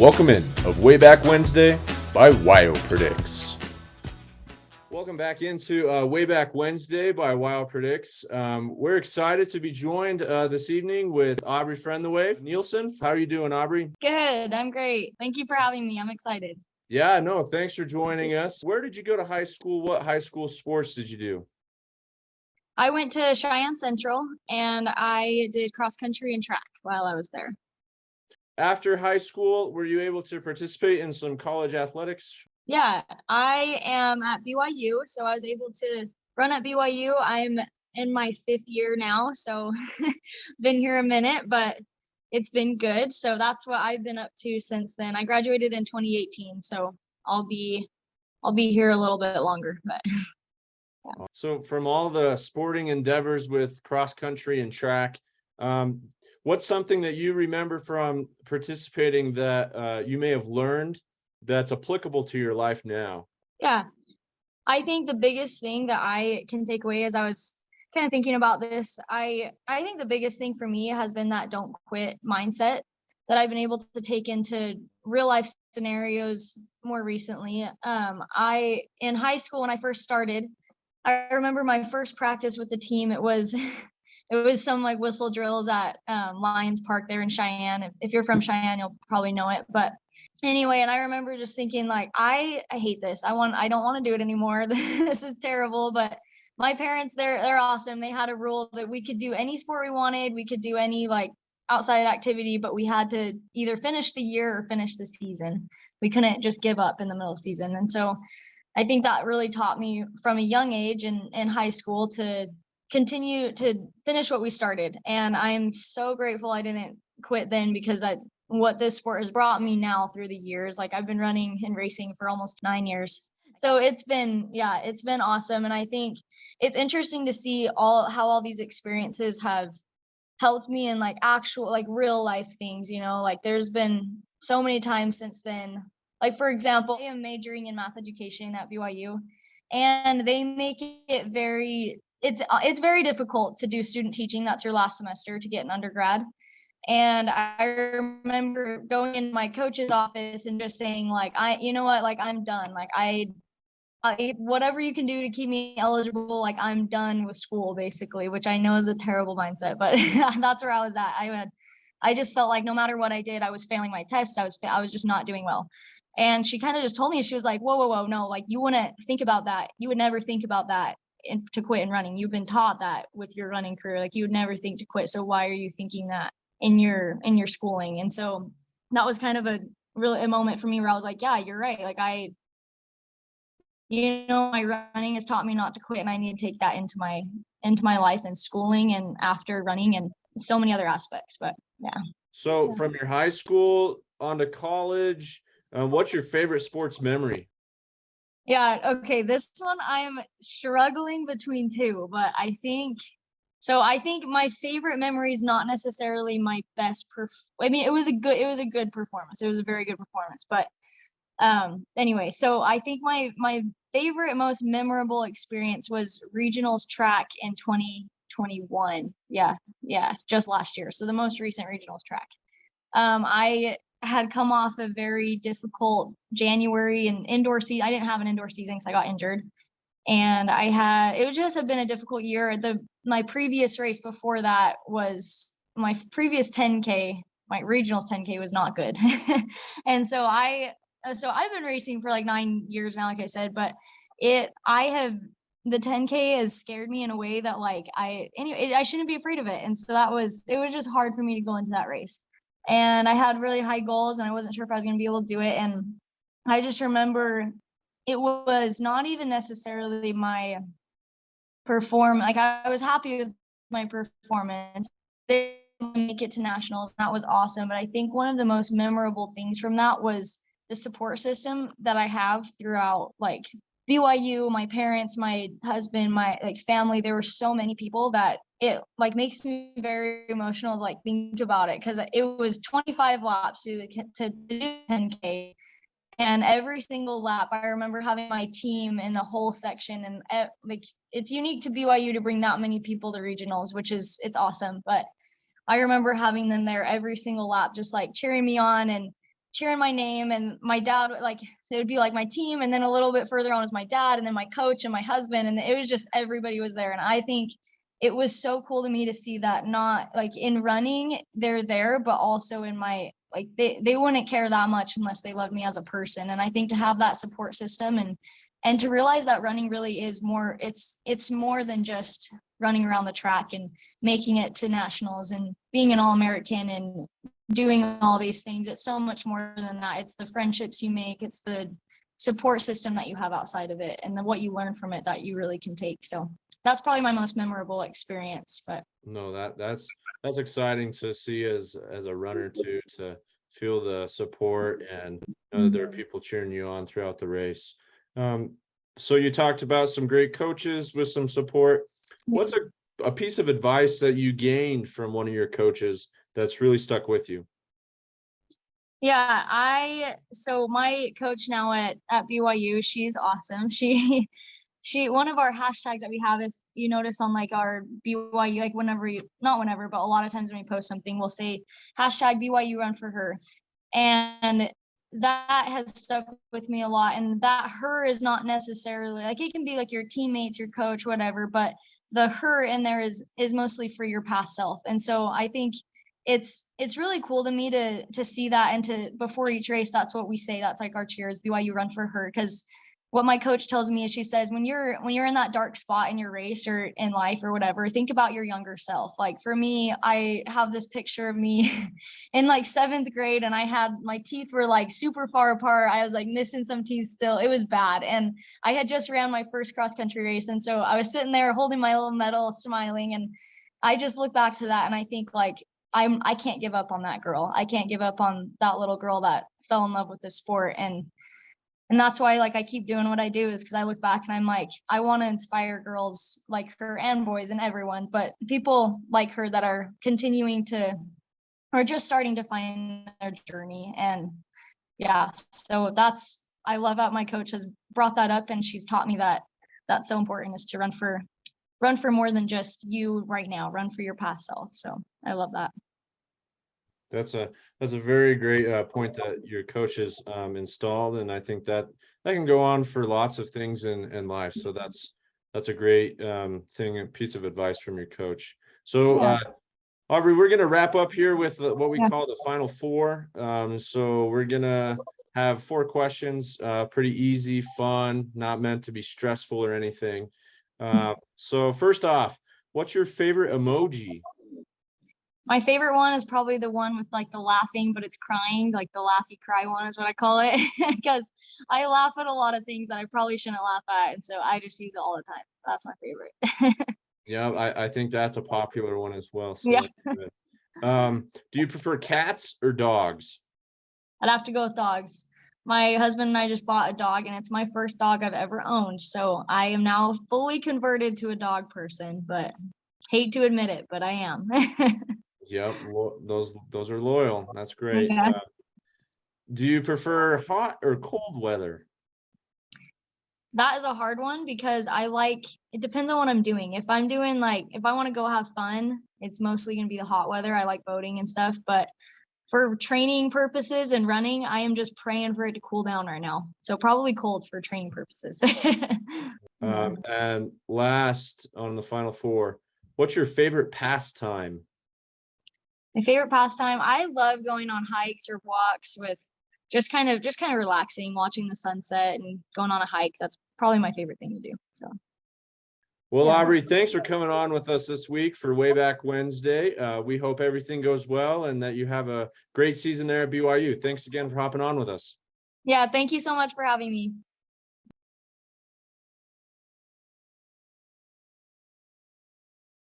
Welcome in of Way Back Wednesday by Wyo Predicts. Welcome back into Way Back Wednesday by Wyo Predicts. We're excited to be joined this evening with Aubrey Frentheway. Nielsen, how are you doing, Aubrey? Good, I'm great. Thank you for having me. I'm excited. Yeah, no, thanks for joining us. Where did you go to high school? What high school sports did you do? I went to Cheyenne Central and I did cross country and track while I was there. After high school, were you able to participate in some college athletics? Yeah, I am at BYU, so I was able to run at BYU. I'm in my 5th year now, so been here a minute, but it's been good. So that's what I've been up to since then. I graduated in 2018, so I'll be here a little bit longer, but yeah. So from all the sporting endeavors with cross country and track, what's something that you remember from participating that you may have learned that's applicable to your life now? Yeah, I think the biggest thing that I can take away as I was kind of thinking about this, I think the biggest thing for me has been that don't quit mindset that I've been able to take into real life scenarios more recently. In high school, when I first started, I remember my first practice with the team, it was some like whistle drills at Lions Park there in Cheyenne. If you're from Cheyenne, you'll probably know it. But anyway, and I remember just thinking like, I hate this. I don't want to do it anymore. This is terrible. But my parents, they're awesome. They had a rule that we could do any sport we wanted. We could do any like outside activity, but we had to either finish the year or finish the season. We couldn't just give up in the middle of the season. And so I think that really taught me from a young age in high school to continue to finish what we started. And I'm so grateful I didn't quit then, because what this sport has brought me now through the years. Like I've been running and racing for almost 9 years. So it's been awesome. And I think it's interesting to see how all these experiences have helped me in like actual, like real life things, like there's been so many times since then. Like, for example, I am majoring in math education at BYU, and they make it it's very difficult to do student teaching. That's your last semester to get an undergrad. And I remember going in my coach's office and just saying like, you know what, like I'm done. Like I whatever you can do to keep me eligible, like I'm done with school basically, which I know is a terrible mindset, but that's where I was at. I just felt like no matter what I did, I was failing my tests. I was just not doing well. And she kind of just told me, she was like, whoa, no, like you wouldn't think about that. You would never think about that to quit in running. You've been taught that with your running career, like you would never think to quit. So why are you thinking that in your schooling? And so that was kind of a moment for me where I was like, yeah, you're right. Like my running has taught me not to quit, and I need to take that into my life and schooling and after running and so many other aspects. But yeah. So from your high school on to college, what's your favorite sports memory? Yeah, okay, this one I'm struggling between two, but I think my favorite memory is not necessarily my best it was a good performance. It was a very good performance, but anyway, so I think my favorite, most memorable experience was regionals track in 2021. Yeah, just last year. So the most recent regionals track. I had come off a very difficult January and indoor season. I didn't have an indoor season because I got injured. And it would just have been a difficult year. My previous race before that was my previous 10K, my regionals 10K was not good. And so I've been racing for like 9 years now, like I said, but the 10K has scared me in a way that like I shouldn't be afraid of it. And so it was just hard for me to go into that race. And I had really high goals and I wasn't sure if I was going to be able to do it. And I just remember it was not even necessarily my performance. Like I was happy with my performance. They make it to nationals. That was awesome. But I think one of the most memorable things from that was the support system that I have throughout like BYU, my parents, my husband, my like family. There were so many people that it like makes me very emotional to like think about it, because it was 25 laps to do 10K. And every single lap, I remember having my team in the whole section, and like it's unique to BYU to bring that many people to regionals, it's awesome. But I remember having them there every single lap, just like cheering me on. And cheering my name, and my dad would, like, it would be like my team, and then a little bit further on was my dad, and then my coach and my husband, and it was just everybody was there. And I think it was so cool to me to see that, not like in running they're there, but also in my, like, they wouldn't care that much unless they loved me as a person. And I think to have that support system, and to realize that running really is more, it's more than just running around the track and making it to nationals and being an All-American and doing all these things. It's so much more than that. It's the friendships you make, it's the support system that you have outside of it, and then what you learn from it that you really can take. So that's probably my most memorable experience. But no, that's exciting to see as a runner too, to feel the support and know that there are people cheering you on throughout the race. So you talked about some great coaches with some support. What's a piece of advice that you gained from one of your coaches that's really stuck with you? Yeah, so my coach now at BYU, she's awesome. She one of our hashtags that we have, if you notice on like our BYU, like not whenever, but a lot of times when we post something, we'll say hashtag BYU run for her. And that has stuck with me a lot. And that her is not necessarily like, it can be like your teammates, your coach, whatever, but the her in there is mostly for your past self. And so I think it's really cool to me to see that, and to, before each race, that's what we say. That's like our cheers, BYU run for her. Because what my coach tells me is, she says, when you're in that dark spot in your race or in life or whatever, think about your younger self. Like for me, I have this picture of me in like 7th grade, and I had, my teeth were like super far apart. I was like missing some teeth still. It was bad. And I had just ran my first cross country race. And so I was sitting there holding my little medal, smiling. And I just look back to that, and I think like, I can't give up on that girl. I can't give up on that little girl that fell in love with the sport. And that's why, like, I keep doing what I do, is because I look back and I'm like, I want to inspire girls like her, and boys, and everyone, but people like her that are continuing to, or just starting to find their journey. And yeah, so I love that my coach has brought that up, and she's taught me that that's so important, is to run for more than just you right now, run for your past self. So I love that. That's a very great point that your coaches installed, and I think that can go on for lots of things in life. So that's a great thing, a piece of advice from your coach. So Aubrey, we're gonna wrap up here with what we call the final four. So we're gonna have 4 questions, pretty easy, fun, not meant to be stressful or anything. So first off, what's your favorite emoji? My favorite one is probably the one with like the laughing, but it's crying, like the laughy cry one is what I call it, because I laugh at a lot of things that I probably shouldn't laugh at. And so I just use it all the time. That's my favorite. Yeah, I think that's a popular one as well. So Yeah. do you prefer cats or dogs? I'd have to go with dogs. My husband and I just bought a dog, and it's my first dog I've ever owned. So I am now fully converted to a dog person, but hate to admit it, but I am. Yep, those are loyal. That's great. Yeah. Do you prefer hot or cold weather? That is a hard one, because it depends on what I'm doing. If I'm doing if I want to go have fun, it's mostly going to be the hot weather. I like boating and stuff, but for training purposes and running, I am just praying for it to cool down right now. So probably cold for training purposes. And last, on the final 4, what's your favorite pastime? My favorite pastime, I love going on hikes or walks with just kind of relaxing, watching the sunset and going on a hike. That's probably my favorite thing to do. So. Well, Aubrey, thanks for coming on with us this week for Way Back Wednesday. We hope everything goes well and that you have a great season there at BYU. Thanks again for hopping on with us. Yeah, thank you so much for having me.